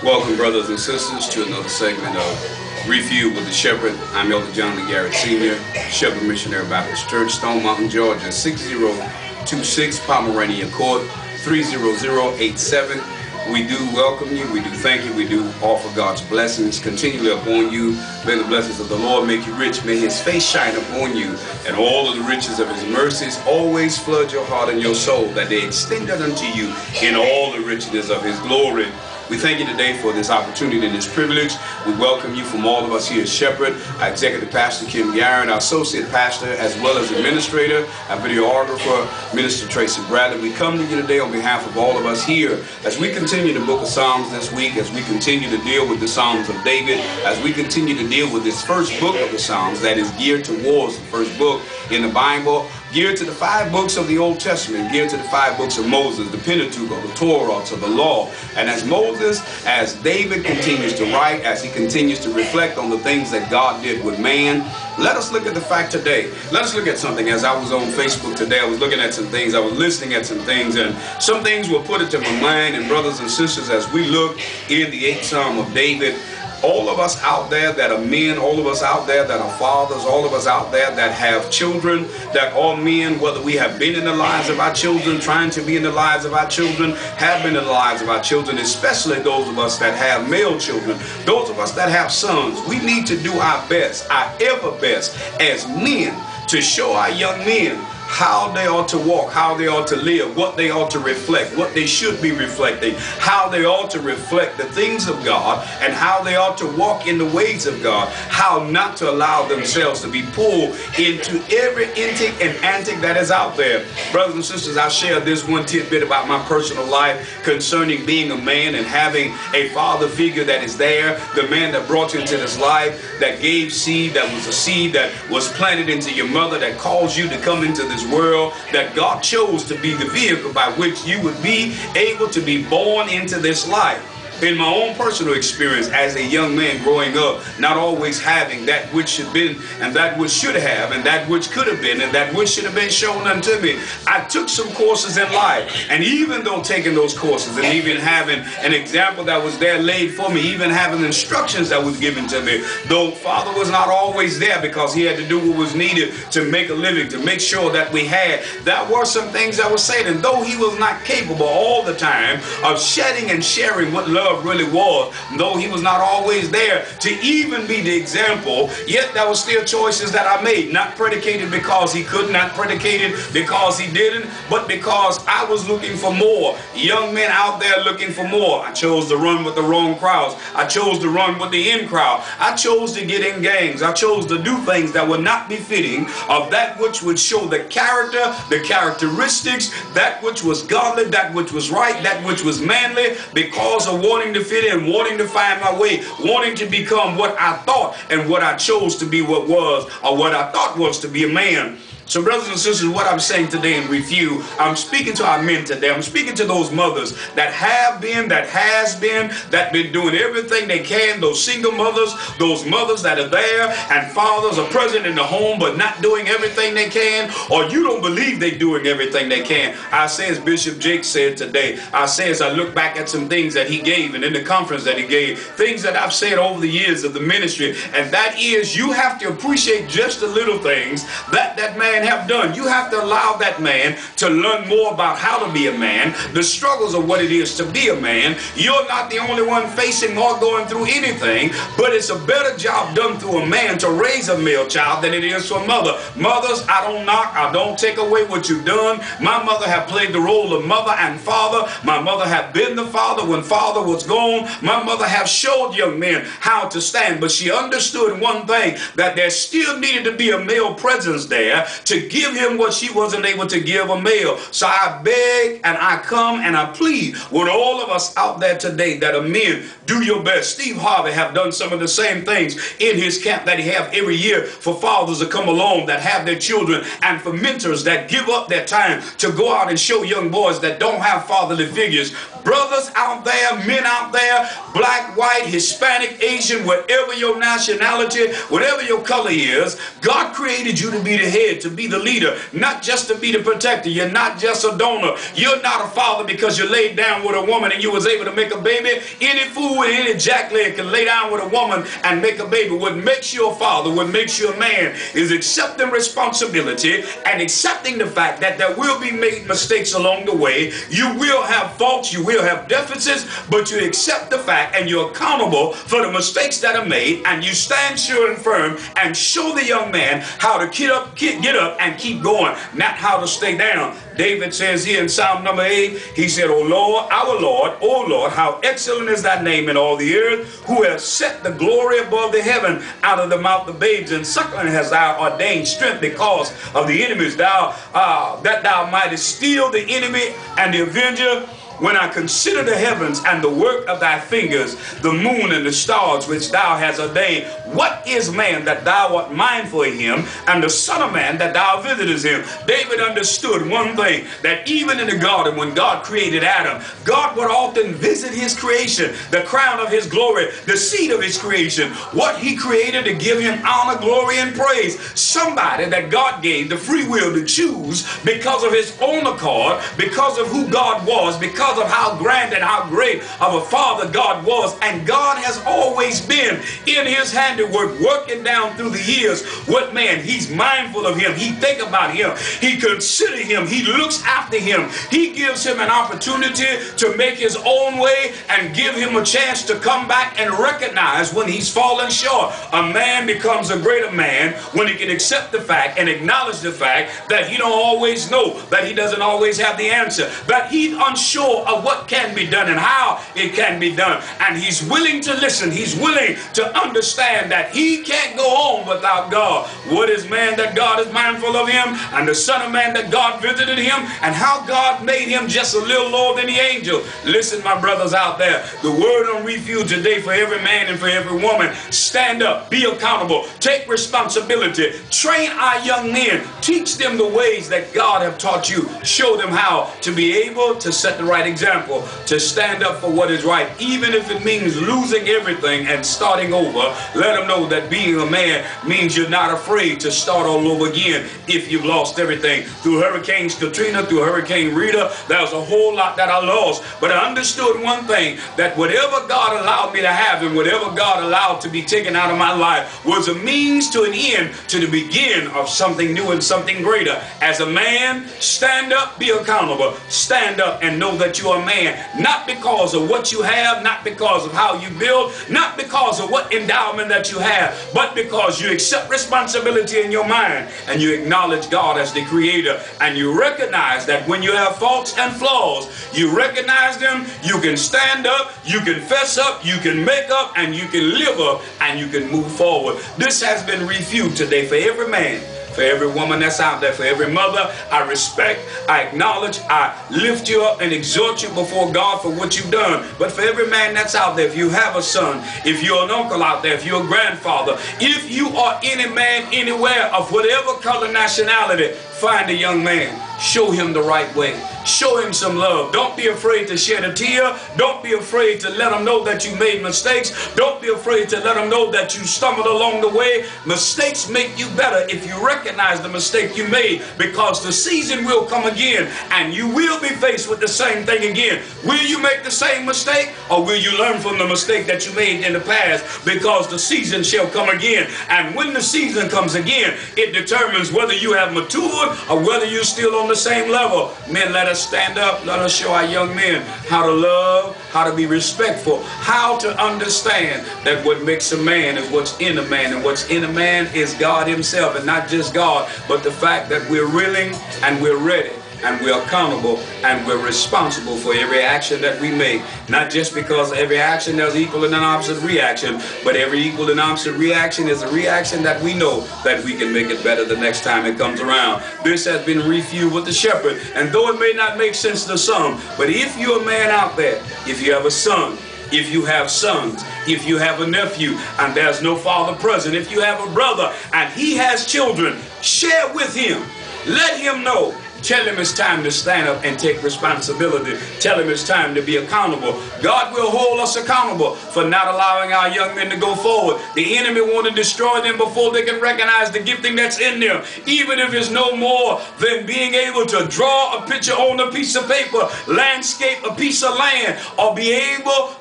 Welcome, brothers and sisters, to another segment of Refuel with the Shepherd. I'm Elder John Lee Garrett Sr., Shepherd Missionary Baptist Church, Stone Mountain, Georgia, 6026 Pomerania Court, 30087. We do welcome you, we do thank you, we do offer God's blessings continually upon you. May the blessings of the Lord make you rich. May his face shine upon you, and all of the riches of his mercies always flood your heart and your soul, that they extended unto you in all the richness of his glory. We thank you today for this opportunity and this privilege. We welcome you from all of us here at Shepherd, our Executive Pastor Kim Garrett, our Associate Pastor, as well as Administrator, our Videographer, Minister Tracy Bradley. We come to you today on behalf of all of us here as we continue the book of Psalms this week, as we continue to deal with the Psalms of David, as we continue to deal with this first book of the Psalms that is geared towards the first book in the Bible, geared to the 5 books of the Old Testament, geared to the 5 books of Moses, the Pentateuch, or the Torah, to the law. And as David continues to write, as he continues to reflect on the things that God did with man, let us look at the fact today. Let us look at something. As I was on Facebook today, I was looking at some things, I was listening at some things, and some things were put into my mind. And brothers and sisters, as we look in the 8th Psalm of David, all of us out there that are men, all of us out there that are fathers, all of us out there that have children, that are men, whether we have been in the lives of our children, trying to be in the lives of our children, have been in the lives of our children, especially those of us that have male children, those of us that have sons, we need to do our best, our ever best as men, to show our young men how they ought to walk, how they ought to live, what they ought to reflect, what they should be reflecting, how they ought to reflect the things of God, and how they ought to walk in the ways of God, how not to allow themselves to be pulled into every antic and antic that is out there. Brothers and sisters, I'll share this one tidbit about my personal life concerning being a man and having a father figure that is there, the man that brought you into this life, that gave seed, that was a seed that was planted into your mother, that caused you to come into this world, that God chose to be the vehicle by which you would be able to be born into this life. In my own personal experience as a young man growing up, not always having that which should been, and that which should have, and that which could have been, and that which should have been shown unto me, I took some courses in life. And even though taking those courses and even having an example that was there laid for me, even having instructions that was given to me, though Father was not always there because he had to do what was needed to make a living, to make sure that we had, there were some things that were said. And though he was not capable all the time of shedding and sharing what love really was, though he was not always there to even be the example, yet there were still choices that I made, not predicated because he could, not predicated because he didn't, but because I was looking for more. Young men out there looking for more. I chose to run with the wrong crowds. I chose to run with the in crowd. I chose to get in gangs. I chose to do things that would not be fitting of that which would show the character, the characteristics, that which was godly, that which was right, that which was manly, because of wanting to fit in, wanting to find my way, wanting to become what I thought and what I chose to be what was, or what I thought was to be a man. So brothers and sisters, what I'm saying today in review, I'm speaking to our men today. I'm speaking to those mothers that have been, that has been, that been doing everything they can, those single mothers, those mothers that are there, and fathers are present in the home but not doing everything they can, or you don't believe they're doing everything they can. I say as Bishop Jake said today, I say as I look back at some things that he gave and in the conference that he gave, things that I've said over the years of the ministry, and that is, you have to appreciate just the little things that that man have done. You have to allow that man to learn more about how to be a man, the struggles of what it is to be a man. You're not the only one facing or going through anything, but it's a better job done through a man to raise a male child than it is for a mother. Mothers, I don't knock, I don't take away what you've done. My mother have played the role of mother and father. My mother have been the father when father was gone. My mother have showed young men how to stand, but she understood one thing, that there still needed to be a male presence there to give him what she wasn't able to give a male. So I beg and I come and I plead with all of us out there today that are men, do your best. Steve Harvey have done some of the same things in his camp that he have every year for fathers to come along that have their children, and for mentors that give up their time to go out and show young boys that don't have fatherly figures. Brothers out there, men out there, black, white, Hispanic, Asian, whatever your nationality, whatever your color is, God created you to be the head, to be the leader, not just to be the protector. You're not just a donor. You're not a father because you laid down with a woman and you was able to make a baby. Any fool with any jackleg can lay down with a woman and make a baby. What makes you a father, what makes you a man, is accepting responsibility and accepting the fact that there will be made mistakes along the way. You will have faults, you will have deficits, but you accept the fact and you're accountable for the mistakes that are made, and you stand sure and firm and show the young man how to get up and keep going, not how to stay down. David says here in Psalm number 8, he said, O Lord, our Lord, O Lord, how excellent is thy name in all the earth, who has set the glory above the heaven. Out of the mouth of babes and suckling has thou ordained strength because of the enemies, that thou mightest steal the enemy and the avenger. When I consider the heavens and the work of thy fingers, the moon and the stars which thou hast ordained, what is man that thou art mindful of him, and the son of man that thou visitest him? David understood one thing, that even in the garden when God created Adam, God would often visit his creation, the crown of his glory, the seed of his creation, what he created to give him honor, glory, and praise. Somebody that God gave the free will to choose because of his own accord, because of who God was, because of how grand and how great of a father God was. And God has always been in his handiwork, working down through the years. What man? He's mindful of him. He think about him. He consider him. He looks after him. He gives him an opportunity to make his own way and give him a chance to come back and recognize when he's fallen short. A man becomes a greater man when he can accept the fact and acknowledge the fact that he don't always know, that he doesn't always have the answer, that he's unsure of what can be done and how it can be done. And he's willing to listen. He's willing to understand that he can't go on without God. What is man that God is mindful of him, and the son of man that God visited him, and how God made him just a little lower than the angel. Listen, my brothers out there, the word on Refuel today for every man and for every woman: stand up, be accountable, take responsibility, train our young men, teach them the ways that God have taught you, show them how to be able to set the right example, to stand up for what is right, even if it means losing everything and starting over. Let them know that being a man means you're not afraid to start all over again if you've lost everything. Through Hurricanes Katrina, through Hurricane Rita, there was a whole lot that I lost, but I understood one thing, that whatever God allowed me to have and whatever God allowed to be taken out of my life was a means to an end, to the begin of something new and something greater. As a man, stand up, be accountable, stand up and know that you are a man, not because of what you have, not because of how you build, not because of what endowment that you have, but because you accept responsibility in your mind and you acknowledge God as the creator, and you recognize that when you have faults and flaws, you recognize them, you can stand up, you can fess up, you can make up, and you can live up, and you can move forward. This has been Refuel today for every man, for every woman that's out there, for every mother. I respect, I acknowledge, I lift you up and exhort you before God for what you've done. But for every man that's out there, if you have a son, if you're an uncle out there, if you're a grandfather, if you are any man anywhere of whatever color, nationality, find a young man, show him the right way, show him some love. Don't be afraid to shed a tear. Don't be afraid to let him know that you made mistakes. Don't be afraid to let him know that you stumbled along the way. Mistakes make you better if you recognize the mistake you made, because the season will come again and you will be faced with the same thing again. Will you make the same mistake, or will you learn from the mistake that you made in the past? Because the season shall come again, and when the season comes again, it determines whether you have matured or whether you're still on the same level. Men, let us stand up. Let us show our young men how to love, how to be respectful, how to understand that what makes a man is what's in a man, and what's in a man is God himself, and not just God, but the fact that we're willing and we're ready and we're accountable and we're responsible for every action that we make. Not just because every action there's equal and an opposite reaction, but every equal and opposite reaction is a reaction that we know that we can make it better the next time it comes around. This has been Refuel with the Shepherd, and though it may not make sense to some, but if you're a man out there, if you have a son, if you have sons, if you have a nephew and there's no father present, if you have a brother and he has children, share with him. Let him know Tell him it's time to stand up and take responsibility. Tell him it's time to be accountable. God will hold us accountable for not allowing our young men to go forward. The enemy want to destroy them before they can recognize the gifting that's in them. Even if it's no more than being able to draw a picture on a piece of paper, landscape a piece of land, or be able